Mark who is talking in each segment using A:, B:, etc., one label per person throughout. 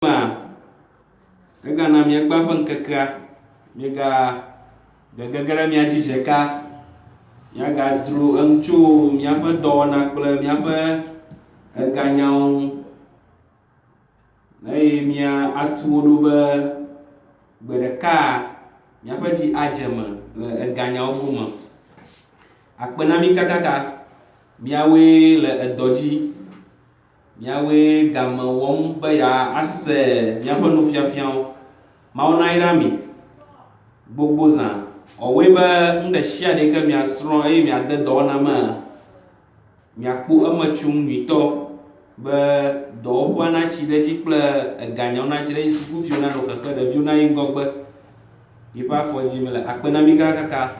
A: Egana miagba ƒe ŋkekea miega gegege mia dzidzeka miagadzro eŋu tso miaƒe dɔwɔna kple miaƒe eganyawo ŋu eye atu wo ɖo be gbe ɖeka miaƒe dzi adze eme le eganyawo gome. Akpe na mi kakaka, miawoe le edɔ dzi, miawoe game wɔm be yewoase miaƒe nufiafiawo. Mawu nayra mi gbogbo zã. Ɔwoe be nu ɖe sia ɖe ke miasrɔ̃ eye miade dɔwɔna mea, miakpɔ eme tsom nyuitɔ be dɔwɔƒea natsi ɖe edzi kple eganyawo natsi ɖe edzi, sukuviwo nanɔ xexe, ɖeviwo nayi ŋgɔgbe. Miƒe afɔdzi mele akpe na mi kakaka.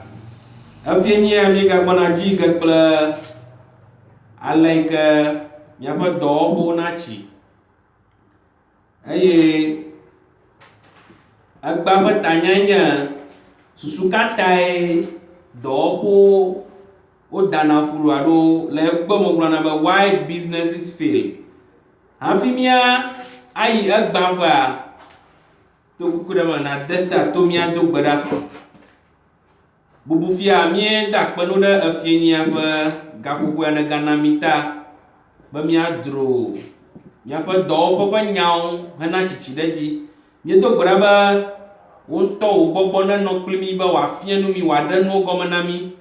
A: Efie nye míegagbɔna dzi ge kple ale yi ke miaƒe dɔwɔƒewo natsi eye egba ƒe tanyae nye susu ka tae dɔwɔƒewo wodana ƒu ɖo alo le yevugbe me gblɔna be why businesses fail. Hafi mía ayi egbaƒea, to kuku ɖe me nade ta to míado gbe ɖa. Bubu fia míeda akpeno ɖe efienia ƒe gaƒoƒoa ne gana mi ta be míadzro míaƒe dɔwɔƒe ƒe nyawo hena tsitsi ɖe edzi. Míedo gbe ɖa be wo ŋutɔ wo gbɔgbɔ nenɔ kpli mi be wòafia nu mi, wòaɖe nuwo gɔme na mi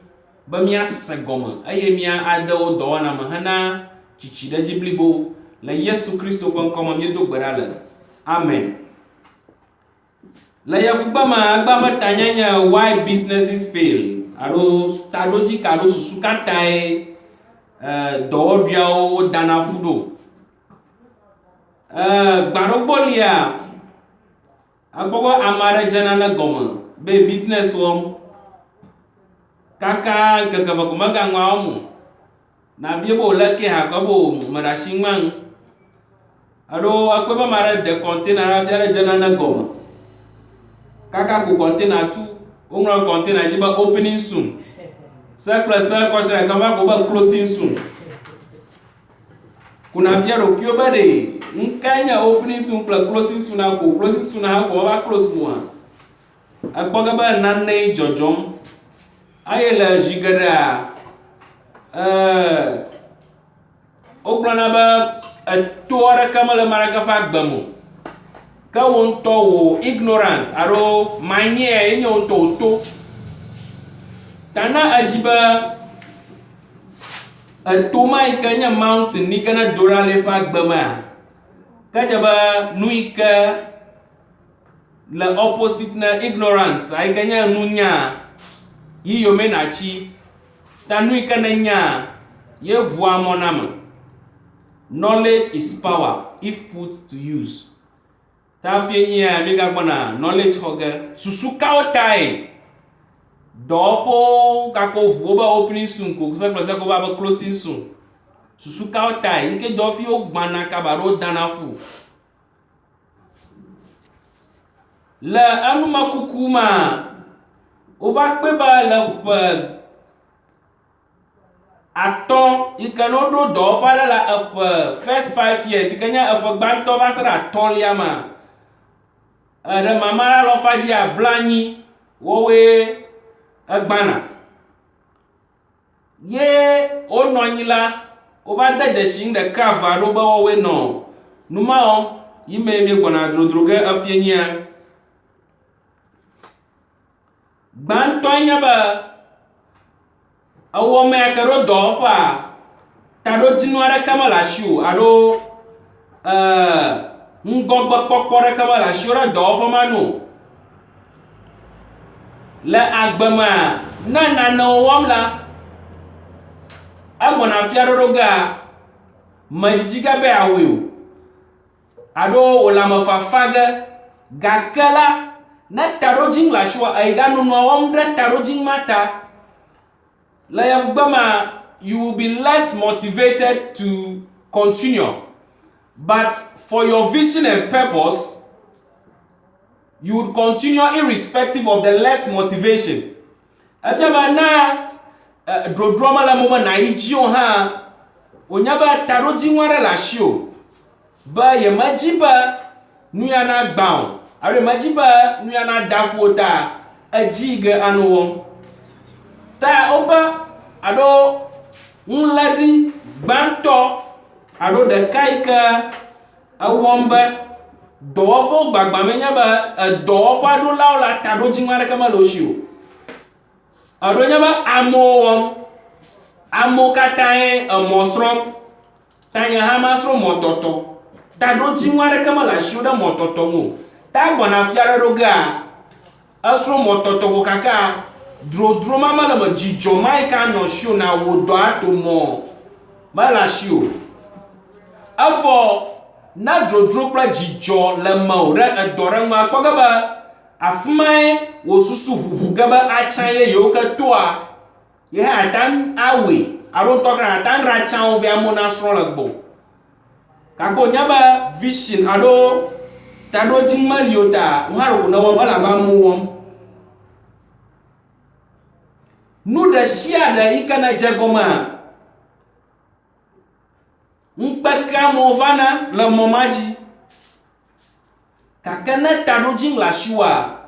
A: be míase gɔme eye míade wo dɔwɔna me hena tsitsi ɖe edzi blibo. Le Yesu Kristo ƒe ŋkɔ me míedo gbe ɖa le. Amen. Le yevugbe me egba ƒe tanyae nye why businesses fail alo taɖodzi alo susu ka tae dɔwɔɖoawo dana ƒu ɖo. Gbaɖogbo lia, akpɔ be ame aɖe dze nane gɔme be business wɔm kaka ŋkeke eve ko megaŋua wɔm o. Nabie be wòle ke hã kɔ be meɖe asi ŋma ŋu. Eɖo ekpe be ame aɖe de container ɖe afi aɖe dze nane gɔme. Kaka ko container tu, woŋlɔ container dzi be opening soon. Se kple se kɔsiɖe kema ko be closing soon. Kuna bia ɖokuiwo be ɖe ŋkae nye opening soon kple closing soon ko closing soon hã ko wova close moa. Ekpɔ ge be nane dzɔdzɔm eye le zi geɖea wogblɔna be eto aɖeke mele ame aɖeke ƒe agbe me o. Ke wo ŋutɔ wo ignorant alo manyea ye nye wo ŋutɔ wo to. Ta na edzi be eto ma yi ke nye mountain yi ke ne do ɖa le eƒe agbe mea, ke dze be nu yi ke le opposite ne ignorance yi ke nye nunya yi yome natsi. Ta nu yi ke ne nya ye ʋua mɔ na me. Knowledge is power if put to use. Ta fie nyia míegagbɔna knowledge xɔ ge. Susu kawo tae dɔwɔƒewo gakɔ ʋuwo be opening soon ko se kple se ko va be closing soon. Susu kawo tae ŋke dɔwɔfiwo gbãna kaba ɖo dana ƒu. Le enumekuku ma wova kpe be le ƒe atɔ̃ yi ke ne woɖo dɔwɔƒe aɖe le eƒe first 5 years yi ke nye eƒe gbãtɔ va se ɖe atɔ̃lia ma, ɖe mama la le ɔfa dzi ablanyi wowoe egbãna. Ye wonɔ anyi la, wova de dzesi ŋu ɖeka eve aɖewo be woawoe nɔ numa wɔm yi me míegbɔna drodro ge efie nyia. Gbãtɔe nye be ewɔme ya ke ɖo dɔwɔƒea, taɖodzinu aɖeke mele asi o alo ŋgɔgbe kpɔkpɔ aɖeke mele asi ɖe dɔwɔƒe ma nu. Le agbe mea, ne nanewo wɔm la, egbɔna fia ɖoɖo gea medzidzi ge be yeawɔe o alo wòle amefafa ge, gake la ne taɖodzinu le asiwò eyi ga nunua wɔm ɖe taɖodzinu ma ta, le yevugbe ma you will be less motivated to continue, but for your vision and purpose you would continue irrespective of the less motivation. Efia be na drodroa me le mo be na yi dzi o hã, wonya be taɖodzinu aɖe le asi o be yemedzi be nuyana gbao aro majiba nuyana dafuota ajiga anu ta oba ado unladi banto ado de kaika awomba dobo gbagba menya ba dobo ado laula tado jingwara kama loshio ado nyaba amo katae mosrom tanya hamasro mototo tado jingwara kama la shoda mototo mo ta gbona fiara roga asro mototo ko kaka dro mama la jijo maika no shio na wodo atomo mala shio afọ na dro pra jijo le ma re edore ma kpogaba afumai wo susu huhu gaba achaye yo ka toa ye atan awe aro to kan atan ra chan ovi amona sro le gbo kako nyaba vision ado tado jingma liota ngaro na wo mala ba mu wom nu da shia da ikana jagoma mpaka movana le momaji kakana tado jing la shua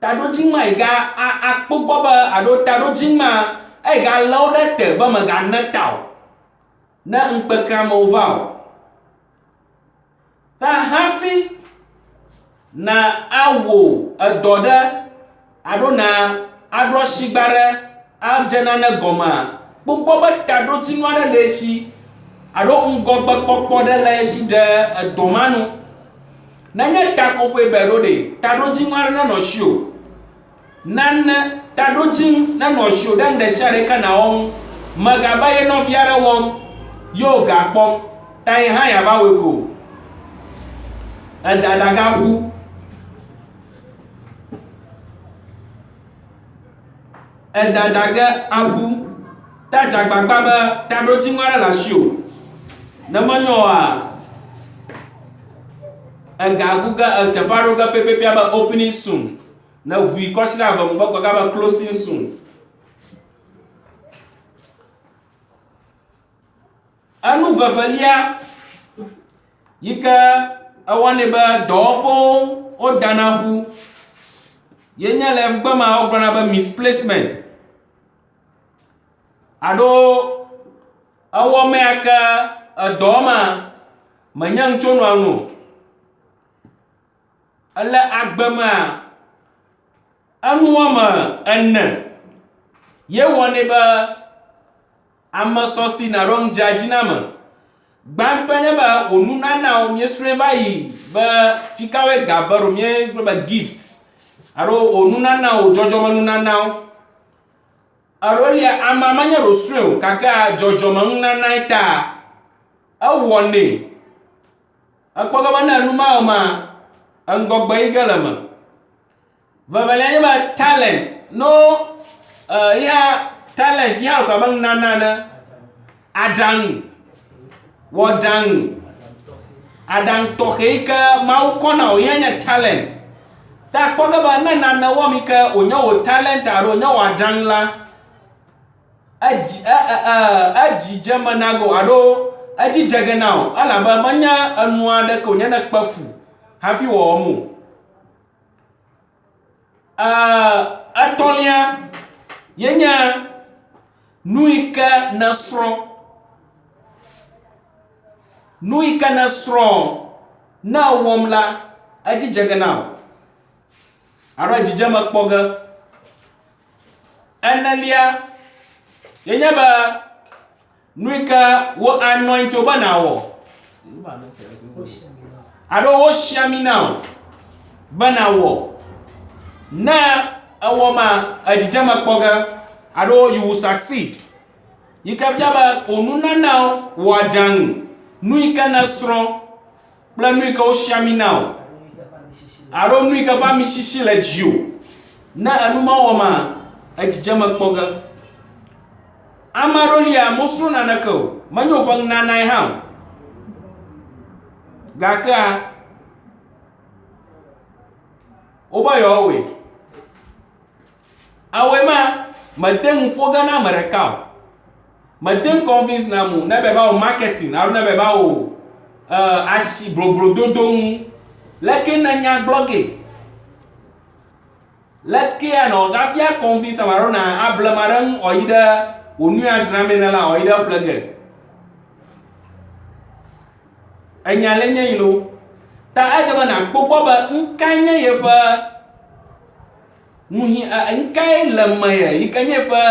A: tado jing ma iga akpogoba ado tado jing ma iga lauda te ba ma ga na taw na mpaka movao ta hafi na awo adoda ado na adro shigbare ajena na goma gbogbo ba tado jing wa na leshi ado ngogba pokpo de leshi de domanu na nya tako kwe berode tado jingwara na no shio nan tado jing na no shio dan de share kana on magaba ye no fiara won yo ga pom tai ha ya ba weko adadagafu edadaga abu tajagbagba ba tado jingwara la shio na manyoa agaguga tabaruga pepe aba opening soon na we consider vom bako gaba closing soon anu vavalia yika awane ba dopo odanahu yenya lef gbama ogbana ba misplacement ado awome aka adoma manyang chono anu ala agbama anuama anna ye woni ba amasosi na rong jajinama gbampanya ba onuna na o miesre bayi ba fikawe gabaro mie ba gifts aro onuna na o jojo manuna na aro lia amamanya rosue kaka jojo manuna na ita awone akpogaba na numa ma angogba igalama vavalanya ba talent no ya talent ya ko bang nanana adang tokeika mau kona o yanya talent ta akpogaba na nana womika onya o talent aro onya wadang la aji jamanago aro aji jaganao alaba manya anua da ko nyana kpafu hafi wo mu atolia yenya nuika nasro na womla aji jaganao aro aji jama kpoga analia yenya ba nuika wo anoint obanawo ado wo shaminao banawo na awoma ajijama kpoga ado you will succeed yikafiaba onuna now wadan nuika nasro bla nuika o shaminao ado nuika ba mishishi la jio na anuma woma ajijama kpoga amarolia musru nanako manyo bang nanai ha gaka obayowe awema madeng foga na marekao madeng convince na mu na beba o marketing aru na beba o asi bloblododo ŋu leke ne nya gblɔge leke anɔ gafia kɔnfi samaro na ablema ɖe ŋu ɔyi ɖe wo nu ya dzram ne la ɔyi ɖe ƒlege enya le nye yi lo ta edze be nakpɔ gbɔ be nkae nye yeƒe nuhi nkae le me ye yi ke nye ƒe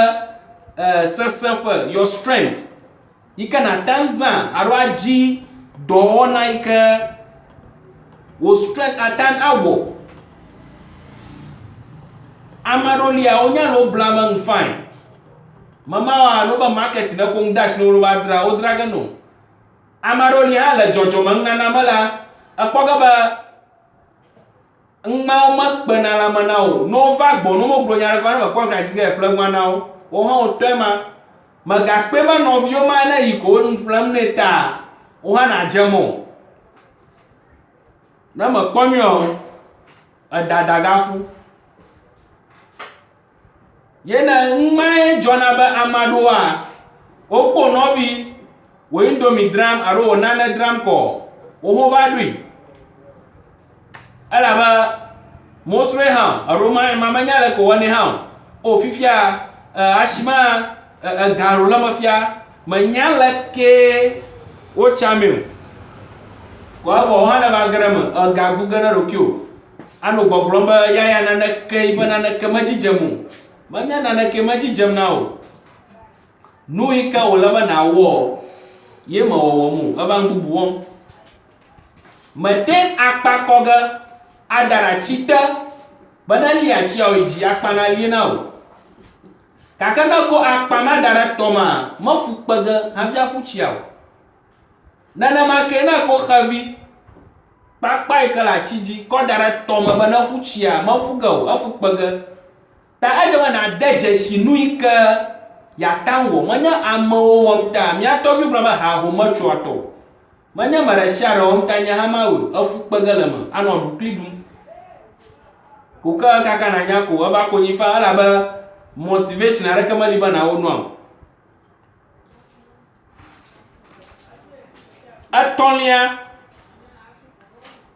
A: seseƒe your strength yi ke nata zã alo adzi dɔwɔna yi ke wo strength ata awɔ ame aɖewo lia wonya le wo blame ŋu fine mama no be market ne ko ŋu dash no va dzra wo dzra ge no ame aɖewo lia hã le dzɔdzɔme ŋunana me la ekpɔ ge be ŋumawo mekpena lãme na wo no va gbɔ no megblɔ nya ɖe va ne mekpɔ nkae ge ƒle ŋua na wo wo hã wotɔe ma megakpe be nɔviwo ma ne yi ko wo nu ƒlem nɛ ta wo hã nadze mɔ ne mekpɔ nyuie edada gaƒu yene ŋumae dzɔna be ame aɖewoa wokpɔ nɔvi wo indomie dram alo wo nane dram kɔ wo hã va ɖoe elabe mosre hã alo ma menya le ko wɔnɛ hã o fifia asima garo le me fia menya leke wo tsame o ko avɔ hã le va ge ɖe me gagu ge ɖe ɖokuiwo anɔ gbɔgblɔm be yaya naneke yi ƒe naneke medzidzem o menya naneke medzidzem na o nu yi ke wòle be nawɔ ye mewɔwɔm o eva nu bubu wɔm mete akpa kɔ ge ada ɖe atsi te be ne li atsiawo yi dzi akpa na lie na o gake ne ko akpa ma da ɖe tɔma mefu kpe ge hafi aƒu tsia o nenema ke ne ko xevi kpakpa yi ke le atsi dzi kɔ da ɖe tɔme be ne ƒu tsia mefu ge o efu kpe ge ta edze be nade dzesi nu yi ke yata wɔ menye amewo wɔm ta míatɔ bi gblɔ be haho metsoa tɔ menye me ɖe sia ɖe wɔm ta nye hã ma o efu kpe ge le me anɔ ɖukli ɖum ko ke kaka nanya ko eva konyi fa elabe motivation aɖeke meli be nawo nua o etɔ̃lia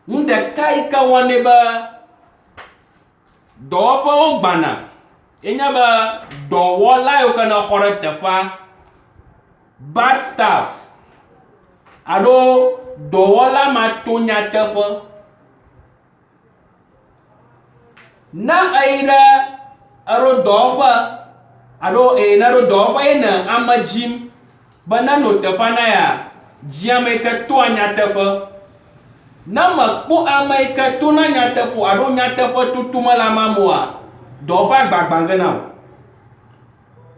A: nu ɖeka yi ke wɔnɛ be dɔwɔƒewo gbana enye be dɔwɔla yiwo ke ne xɔ ɖe teƒea bad staff alo dɔwɔla ma to nyateƒe ne eyi ɖe eɖo dɔwɔƒe alo ne ɖo dɔwɔƒe yi ne ame dzim be ne no teƒea na ya dzi ame yi ke toa nyateƒe ne mekpɔ ame yi ke tona nyateƒe alo nyateƒe tutu me le amea moa dɔwɔƒe agbagba ge na o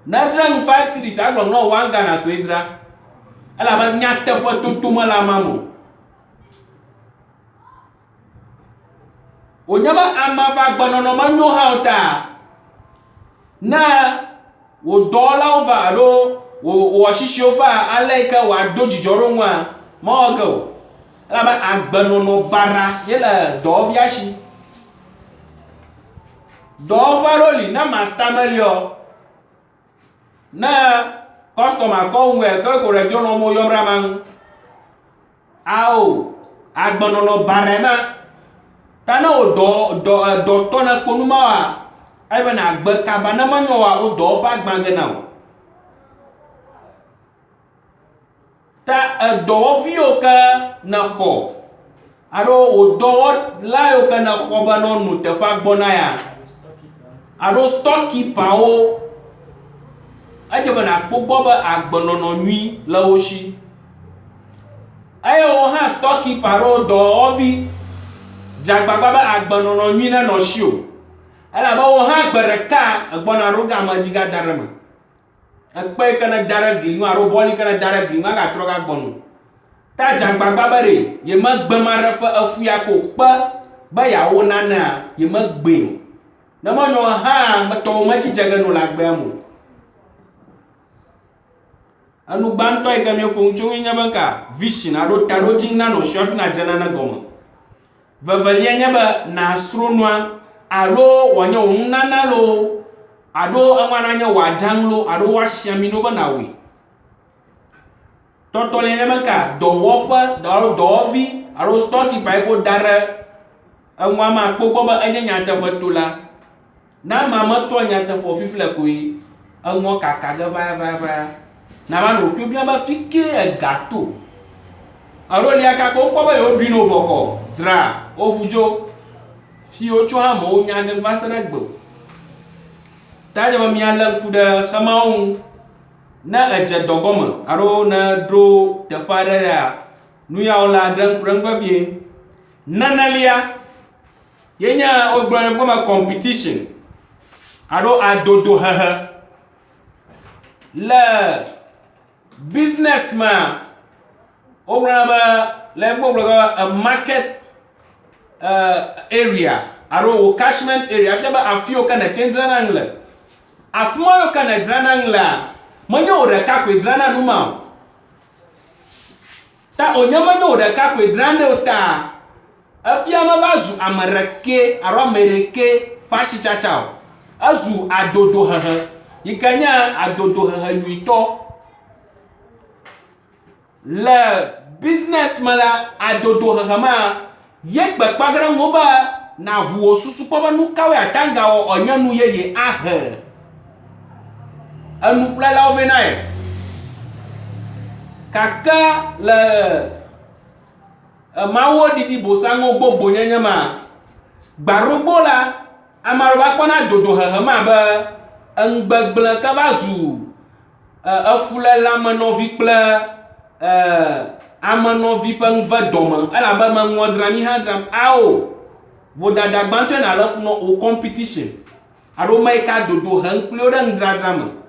A: ne dzra nu 5 series agblɔ no 1 Ghana koe dzra elabe nyateƒe tutu me le amea mo wònye be ame ƒe agbenɔnɔ menyo hã o ta ne wò dɔwɔlawo va alo wò asisiwo va ale yi ke wòado dzidzɔ ɖo ŋua mewɔ ge o elabe agbenɔnɔ bara ye le dɔwɔvia si dɔwɔƒe aɖewo li ne masta meli o ne kɔstɔma kɔ ŋue ke ko ɖeviwo nɔ mo yɔm ɖe ama ŋu ao agbenɔnɔ bara ma ta ne wò dɔtɔ ne kpɔ nu mawoa ebe na gbe kaba ne menyo wa wo dɔwɔƒe agba ge na o ta dɔwɔviwo ke ne xɔ alo wò dɔwɔla yiwo ke ne xɔ be no nu teƒea gbɔ na ya alo storekeeperwo edze be nakpɔ gbɔ be agbenɔnɔ nyui le wo si eye wo hã storekeeper ɖewo dɔwɔvi dzagbagba be agbenɔnɔ nyui ne nɔ si o elabe wo hã gbe ɖeka egbɔna ɖo game dzi ga da ɖe me ekpe yi ke ne da ɖe gli ŋu alo bɔli ke ne da ɖe gli ŋu agatrɔ gagbɔnu ta dzagbagba be ɖe yemegbe ma ɖe ƒe efu ya ko kpe be yeawo nanea yemegbe o ne menyo hã metɔwo medzidze ge no le agbea mo enu gbãtɔ yi ke míeƒo ŋutsu nye be ka vision alo taɖodzi nanɔ si hafi nadze nane gɔme vevelia nye be nasro nua alo wòanye wò nunana lo alo enua nanye wò aɖaŋu lo alo woasiami no be nawɔe tɔtɔ le meka dɔwɔƒe dɔwɔvi alo storekeeper yi ko da ɖe enua ma kpokpɔ be enye nyateƒe to la na ma metɔ nyateƒe fifle koe enua kaka ge ʋaʋaʋa na va no tso bia be fike ega to alo lia kaka wokpɔ be yewo ɖui no vɔkɔ dzra woʋu dzo fi wotso hã me wo nya ge va se ɖe gbe ta dze be mialé ŋku ɖe xemawo ŋu ne edze dɔgɔme alo ne dro teƒe aɖe ya nu yawo la ɖe ŋku ɖe ŋu vevie. Nenelia ye nye wogblɔ ne me competition alo adodo hehe le business ma wogblɔ be le gbogbo a market area alo wo catchment area afia be afi wo ke ne te dzrana ŋu le afi ma yo ke ne dzrana ŋu lea menye wo ɖeka koe dzrana nu ma o ta wonye menye wo ɖeka koe dzrana o ta efia meva zu ame ɖeke alo ame ɖeke ƒe asitsatsa o ezu adodo hehe yi ke nye adodo hehe nyuitɔ le business me la adodo hehe ma ye kpekpe ge ɖe ŋu be na ʋu wo susu kpɔ be nu kawoe atanga wɔ enye nu yeye ahe enukplalawo vɛ na ye kake le emawo ɖiɖi bosaŋo gbogbo nyenye ma gbaɖogbo la ame aɖewo va kpɔna dodo hehe ma be eŋugbegblẽ ke va zu efuléla amenɔvi kple amenɔvi ƒe ŋuve dɔme elabe meŋua dzram yi hã dzram ao vodada gbãtɔe na le funɔ o competition alo me yi ka dodo hem kpliwo ɖe ŋudzradzra me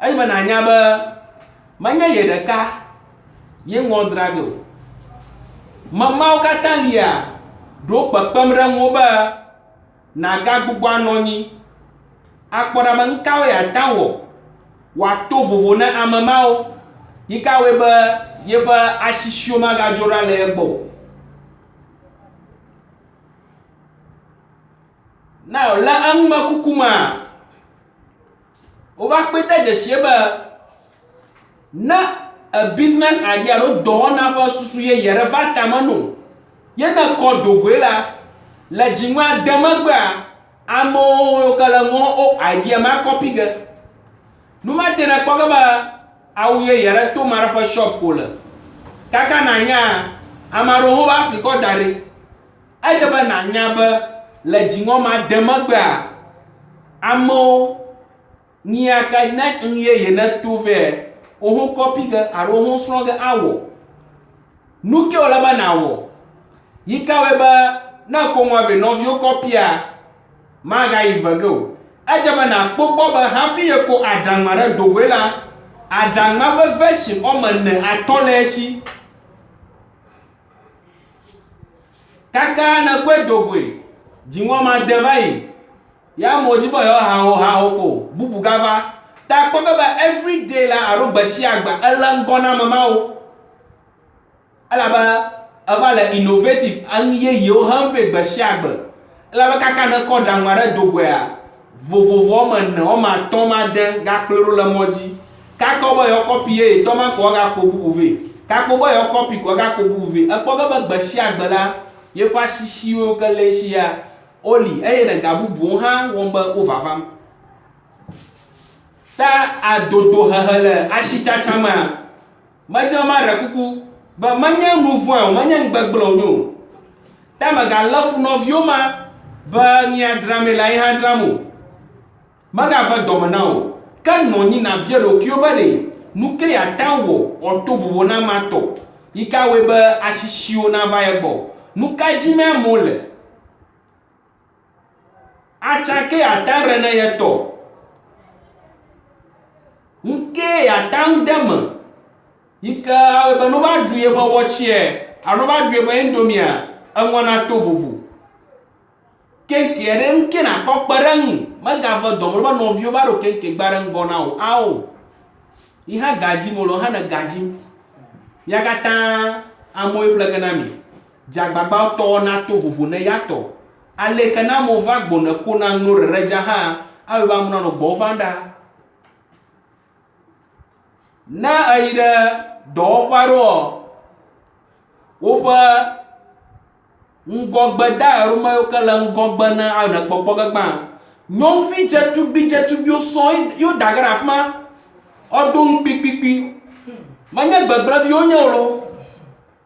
A: eyi be nanya be menye ye ɖeka ye ŋua dzra ge o memawo katã lia ɖo kpekpem ɖe ŋuwo be nagagbugbɔ anɔ anyi akpɔ ɖa be nukawoe ata wɔ wòato vovo ne ame mawo yi kawoe be yeƒe asisiwo magadzo ɖa le ye gbɔ na le eŋumekuku ma wova kpe de dzesie be ne business idea alo dɔwɔna ƒe susu yeye ɖe va tame no ye ne kɔ dogoe la le dziŋua de megbea amewo yiwo ke le ŋu o idea ma kɔpi ge nu ma te ne kpɔ ge be awu yeye ɖe to ma ɖe ƒe shop ko le kaka nanya ame aɖewo va ƒli kɔ da ɖi edze be nanya be le dziŋɔ ma de megbea amewo nia ke ne nu yeye ne to vɛ woho kɔpi ge alo woho srɔ̃ ge awɔ nu ke wòle be nawɔ yi kawoe be ne ko ŋua be nɔviwo kɔpia magayi ve ge o edze be nakpɔ gbɔ be hafi ye ko aɖaŋua ɖe dogoe la aɖaŋua ƒe version wɔme ne atɔ le esi kaka ne koe dogoe dziŋɔ ma de va yi ya amewo dzi be yewo hawo ko bubu gava ta kpɔ ge be everyday la alo gbe sia gbe ele ŋgɔ na ame mawo elabe eva le innovative enu yeyewo hem vɛ gbe sia gbe elabe kaka ne kɔ ɖaŋua ɖe dogoea vovovo wɔme ne wɔme atɔ̃ wɔme ade gakple ɖo le mɔ dzi kaka wo be yewo kɔpi yeye tɔ ma ko gakɔ bubu vɛ kaka wo be yewo kɔpi ko gakɔ bubu vɛ ekpɔ ge be gbe sia gbe la yeƒe asisiwo ke le esia woli eye ne ga bubuwo hã wɔm be wo vavam ta adodo hehe le asitsatsa mea medze ma ɖe kuku be menye nu vɔ̃e o menye ŋugbegblẽ o ta megalé fu nɔviwo ma be miadzram la yi hã dzram o megave dɔme na o ke nɔ anyi na bia ɖokuiwo be ɖe nu ke yeata wɔ wòato vovo na ma tɔ yi kawoe be asisiwo nava ye gbɔ nu ka dzi me amewo le atsa ke yeata ɖe ne ye tɔ nuke yeata ŋu de me yi ke awoe be no va ɖu yeƒe wɔtsie alo va ɖu yeƒe indomia eŋua na to vovo kenke ɖe nuke nakɔ kpe ɖe ŋu megave dɔme be nɔviwo va ɖo kenke gba ɖe ŋgɔ na o ao yi hã gadzi mo le hã ne gadzim ya katã amewoe ƒle ge na mi dzagbagba tɔwo na to vovo ne ya tɔ ale ke na amewo va gbɔne ko na ŋu ɖeɖe dza hã awoe va muna nɔ gbɔwo va ɖa na eyi ɖe dɔwɔƒe aɖewo woƒe ŋgɔgbe da erome yiwo ke le ŋgɔgbe na anekpɔkpɔ gbegba nyɔnuvi dzetugbiwo sɔŋ yo da ge ɖe afi ma woɖo ŋu kpikpikpi menye gbegblẽviwo nye o lo.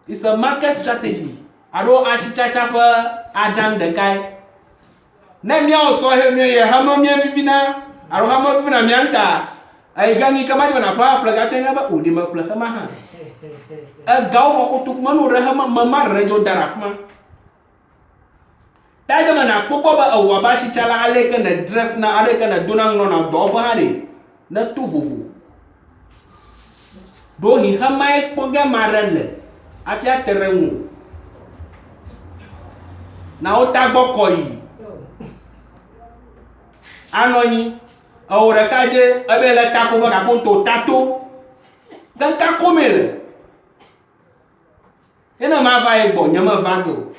A: It's a market strategy alo asitsatsa ƒe aɖaŋu ɖekae. Ne míawo sɔhe míeye hame míevivina alo hame vivina mía ŋuta eyi gã ke ma dzi be nàƒle ƒle gafi nya be o ɖe meƒle hema hã egawo xɔ kotoku menɔ ɖe hema mema ɖe dzo da ɖe afi ma. Ta dze me nakpɔ gbɔ be ewɔ be asitsala ale ke ne dress na ale ke ne dona ŋlɔna dɔwɔƒe hã ɖe ne to vovo ɖohi hemae kpɔ ge ma ɖe le hafi ate ɖe ŋu na wo tagbɔ kɔ yi anɔ anyi ewɔ ɖeka dze ebe le tako be gakpo ŋutɔ tato keŋka kome le ene ma va yi gbɔ nye me va ge o.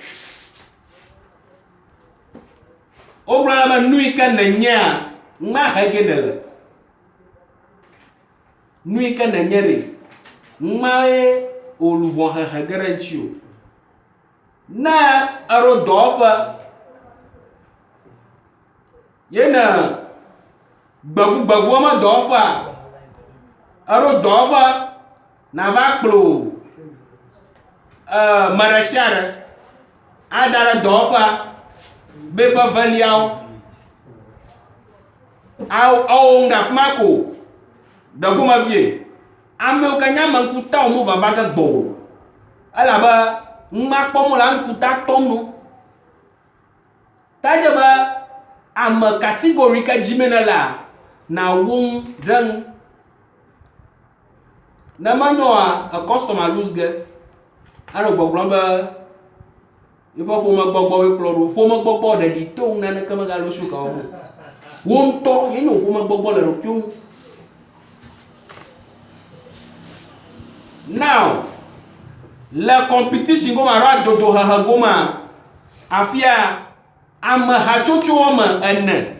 A: Wogblɔna be nu yi ke nènyea ŋma he ge ne le nu yi ke nènye ɖe ŋmae wo luvɔ hehe ge ɖe ŋuti o. Ne eɖo dɔwɔƒe yene gbevuwo me dɔwɔƒea eɖo dɔwɔƒe nava kplo me ɖe sia ɖe ada ɖe dɔwɔƒea be ƒe veliawo awɔ ŋu ɖe afi ma ko ɖe ƒomevie amewo ke nye ame ŋkutawo mo vava ge gbɔ o elabe ŋma kpɔm le ŋkuta tɔm no. Ta dze be ame kategori ke dzime ne la na wo ŋu ɖe ŋu ne menyoa a customer lose ge anɔ gbɔgblɔm be yiƒe ƒome gbɔgbɔ wo kplɔ ɖo ƒome gbɔgbɔ ɖeɖi to ŋu naneke megalo su kawo me wo ŋutɔ ye nye ƒome gbɔgbɔ le ɖokui ŋu. Now le competition gome alo adodo hehe gome afia ame hatsotso wɔme ene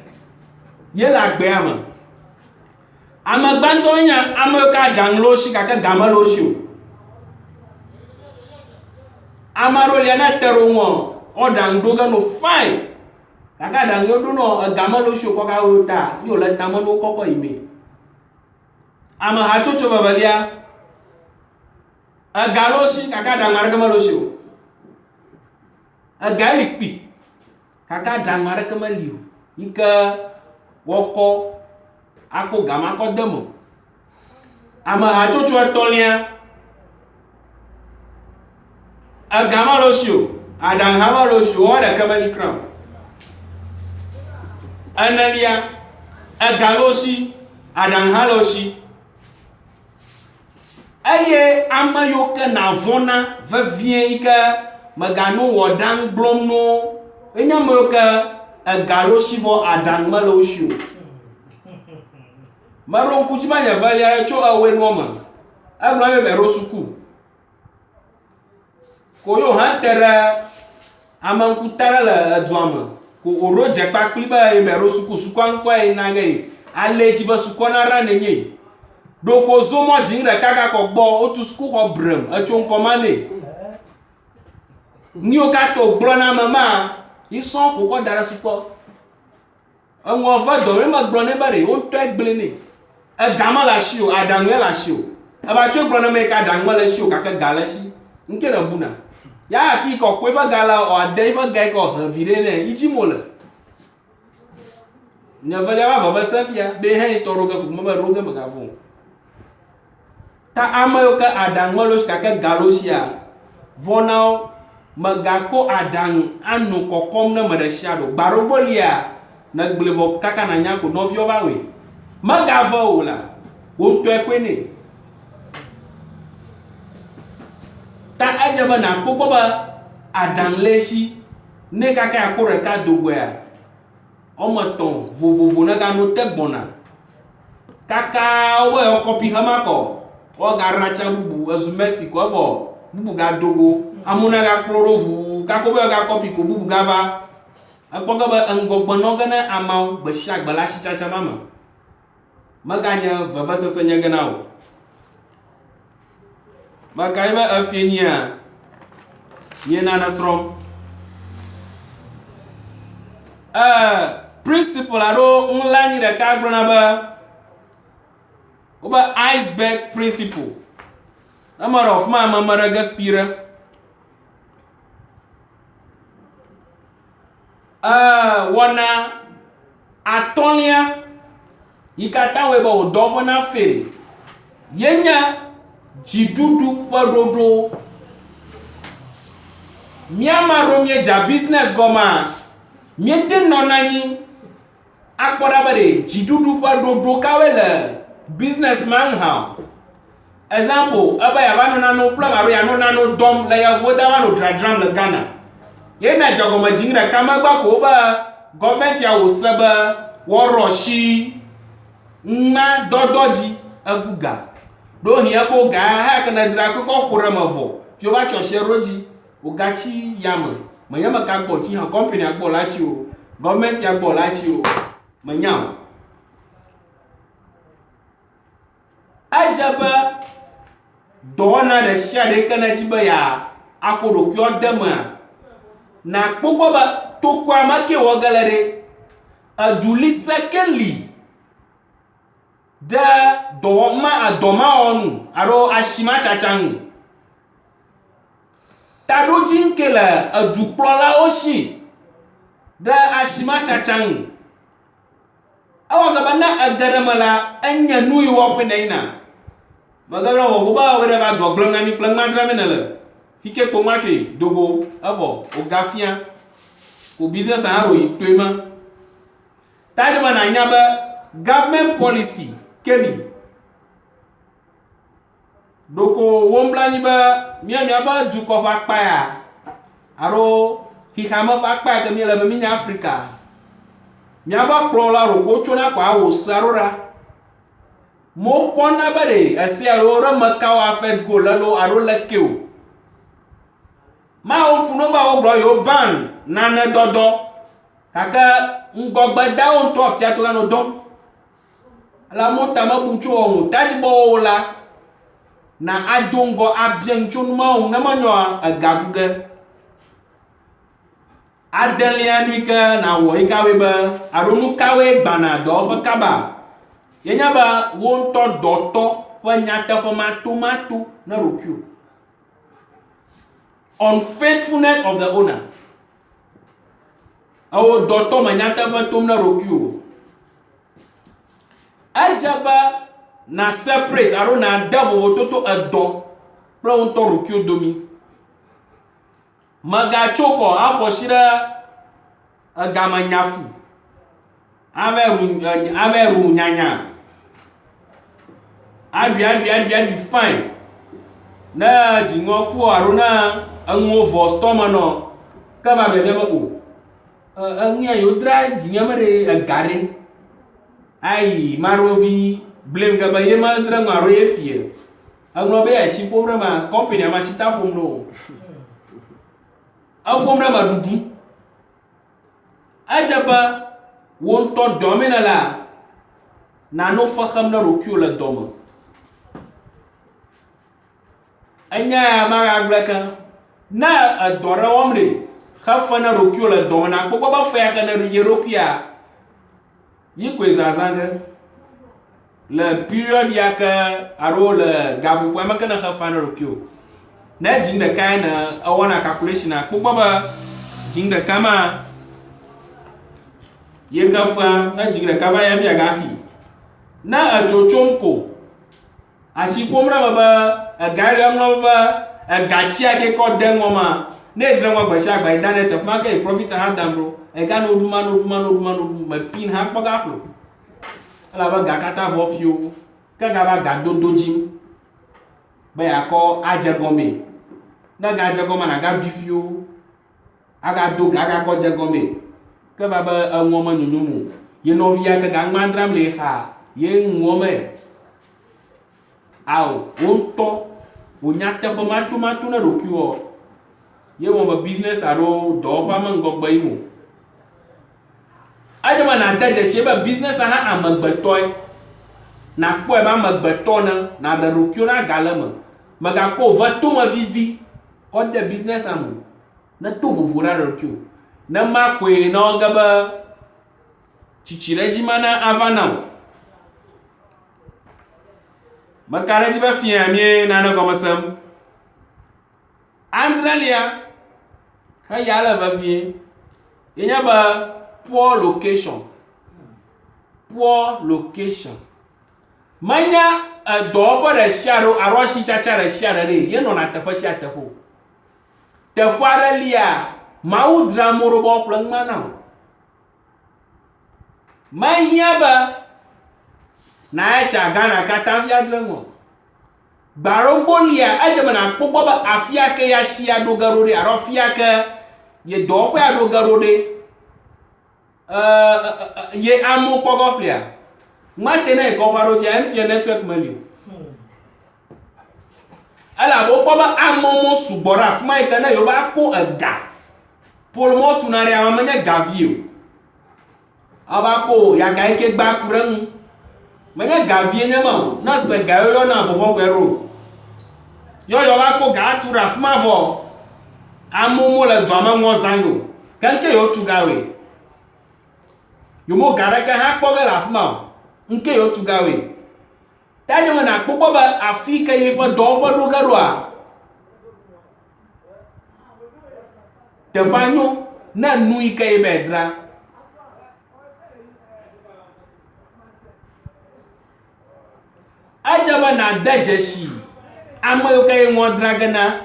A: ye le agbea me. Ame gbãtɔ nye ame yiwo ke aɖaŋu le wo si gake game le wo si o. Ame aɖewo lia ne te ɖe wo ŋu wo aɖaŋu ɖo ge no fine gake aɖaŋu ɖo no game le wo si o kɔka wo ta ye wòle tame ne wo kɔkɔ yi me. Ame hatsotso vevelia ega le wo si gake aɖaŋu aɖeke mele wo si o. Ega li kpi gake aɖaŋu aɖeke meli o yi ke woakɔ akɔ game akɔ de me. Ame hatsotso etɔ̃lia ega mele wo si o aɖaŋu hã mele wo si o wɔ ɖeke meli kura o. Enelia ega le wo si aɖaŋu hã le wo si eye ame yiwo ke navɔna vevie yi ke megano wɔ ɖaŋu gblɔm no enye ame yiwo ke ega le wo si vɔ aɖaŋu mele wo si o. Meɖo ŋku dzi be nye velia tso ewoe nua me egblɔ be ɖo suku ko yo hã te ɖe ame ŋkuta ɖe le edua me ko wòɖo dze kpakpli be ɖo suku sukua ŋkɔe yina ge ale dzi be sukua na ɖa nenye ɖoko zomɔ dzi ɖeka gakɔ gbɔ wotu sukuxɔ brem etso ŋkɔ ma nɛ niwo katɔ gblɔ na ame ma yi sɔŋ ko kɔ da ɖe sukua eŋua ve dɔ me gblɔ nɛ be ɖe wo ŋutɔ egble nɛ ega me le asi o aɖaŋu le asi o eva tso gblɔ ne me yi ke aɖaŋu me le asi o gake ga le asi ŋke ne buna ya afi kɔkɔe ƒe ga la ade ƒe ga yi ke he vi ɖe nɛ yi dzi mo le nye velia va veve se fia be hã yi tɔ ɖo ge ko me be ɖo ge megavɔ o. Ta ame yiwo ke aɖaŋu mele wo si gake ga le wo sia vɔnawo megakɔ aɖaŋu anɔ kɔkɔm ne me ɖe sia ɖo gbaɖogbo lia ne gble vɔ kaka nanya ko nɔviwo va wɔe megavɔ o la wo ŋutɔe koe nɛ. Ta edze be nakpɔ gbɔ be aɖaŋu le esi ne kaka akɔ ɖeka do goea wɔme etɔ̃ vovovo ne gano te gbɔna kaka wobe yewo kɔpi hema kɔ wogaɖatsa bubu ezu Messi ko evɔ bubu gadogo amewo ne gakplɔ ɖo ʋu kako be gakɔpi ko bubu gava ekpɔ ge be ŋgɔgbe nɔ ge ne amewo gbe sia gbe le asitsatsa ma me meganye vevesese nye ge na o. Maka ibe afienia ye nana srom principle aro nlanyi de ka gbona ba oba iceberg principle amara of ma mamara ga pira wana atonia yikata we ba odobo na fere yenya jidudu wadodo miama romye ja business goma miete nonanyi akpora bare jidudu wadodo kawele businessman ha example aba ya bano nano plan aro ya no nano dom la ya voda wano dradram le Ghana ye na jagoma jingra kama gba ko ba government ya wo seba wo roshi na dodoji aguga do hiya ko ga ha kana dira ko kura mavo fi o ba cho sheroji o gachi yama manyama ka gbo ti han company agbo lachi o government agbo lachi o manyam ajaba dona da shade kana jiba ya akodo kyo dema na kpogbo ba to kwa make wo galere aduli secondly da doma adoma onu aro ashima chachangu tadoji nkela adukplola oshi da ashima chachangu awa gabana agaramala anya nui wo penaina magara wo ba were ba joglom na mi plan mandra menala fike ko matwe dogo avo o gafia ko business aro itwema tade mana nyaba government policy kemi doko womblani ba miya ba juko pa ya aro hikama pa ke mi la mi Africa miya ba plola ro ko chona kwa wo sarora mo pona bare ase aro ra makawa fet go lalo aro lekeo ma o puno ba o gro yo ban na ne dodo kaka ngogba da on to afia to no don la mota mabunchu on taji bo la na adongo abien chunma on na manyo agaduge adelianika na wo ikawe ba aronu kawe gbana do ba kaba yenya ba won to doto fa nyata fa matomatu na rokio unfaithfulness of the owner awo doto manyata fa tom na rokio ajaba na separate aro na devil toto adon pro on to rokio domi maga choko aposhira agama nyafu averu nyanya abi fine na jingo ku aro na anwo vo stomach no kama be leba o anya yo dra jinyamare agare ai marovi blame ga baye ma dra ngaro ye fie agno be ya shi pomra ma company ma shita pomno agomra ma dudu ajaba won to domina la na no fakham na rokio la doma anya ma aglaka na adora omre khafa na rokio la doma na ko ba fa ya na yerokia yikweza zanga le period yaka aro le gabu kwa makana khafa na rokio na jinda kana awana calculation na ko ba jinda kama ye kafa na jinda kaba ya fi agaki na achochonko ashipomra baba agari amno baba agachi ake ko dengoma na edrenwa gbashi agba internet of market profit and hand bro e ga no duma ma pin ha kpoga klo ala ba gakata vo fio ka ga ba ga dodoji ba ya ko ajegome na ga ajegoma na ga bifio aga do ga ko jegome ka ba anwoma nyunumu ye novia ka ga mandram le ha ye nwome au wonto onyate ko matu na rokio ye wo business aro do pa man gogba imu ajama na taje sheba business ha amagbetoy na po e ba magbeto na da rokio na galama mega ko va to ma vivi ko de business amu na to vovo ra rekio na ma kwe na gaba chichire ji mana avana makare ji ba fia mi na na ko masam Andralia ka yala va vie yenya ba poor location manya dobo da sharo aroshi chacha da shara re ye no na tepo sha tepo tepo lia mau dramoro bo plan mana manya ba na cha gana kata fia dramo baro bolia ajama na popo ba afia ke ya shia do garode arofia ke ye dobo ya do garode ye amu pogo player matena e koparo ti MTN network menu ala bo poba amomo subora fuma ikana yo ba ko ega pour mo tunare amanya gavio aba ko ya ga ike gba kuran manya gavie nyama na se ga yo na fofo gbero yo ba ko ga tura fuma vo amomo le dwama mo zango kanke yo tugawe yomo garaka ha kpoga la fuma nke yo tugawe taje na kpokpo ba afika ye ba do garwa te banyo na nui ka ye bedra ajaba na dajeshi amayo ka ye ngodra gana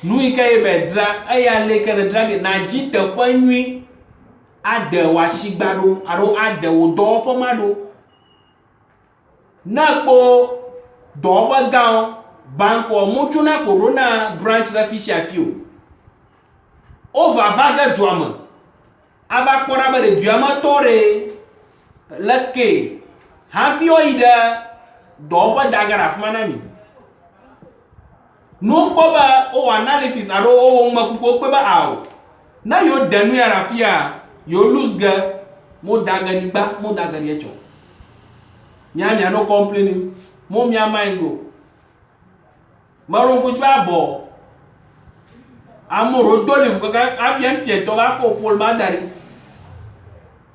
A: nui ka ye bedra aya le ka drag na ji te panwi ade wa shigbaro aro ade wo do pomado na po do ba gaon banko mutu na corona branch la ficha fio o va vaga duama aba kora ba de duama tore lake ha fio ida do ba dagara fumana mi no po ba o analysis aro o makuko pe ba awo na yo denu ya rafia yo lose ga mo daga niba mo daga yecho nya no complaining mo mi mind go maron ko ba bo amoro dole ko ga afian tie to ba ko pol mandari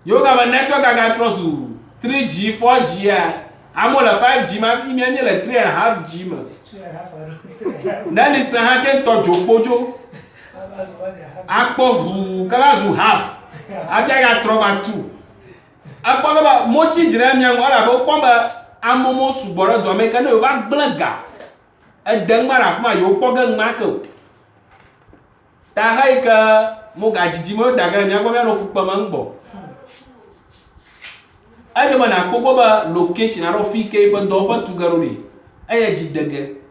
A: yo ga ba network ga trust 3G 4G ya amola 5G ma fi mi ani le 3.5G ma na li san ha ken to jopojo akpovu kala zu half afia ga trova 2 akpoga ba mochi jira mi an wala bo pomba amomo sugboro do me kan yo ba blanga e den mara fuma yo poga ngmako ta haika mo ga jiji mo daga mi akpo no fupa mangbo aje mana akpo ba location aro fike ba do ba tugarori aya jidege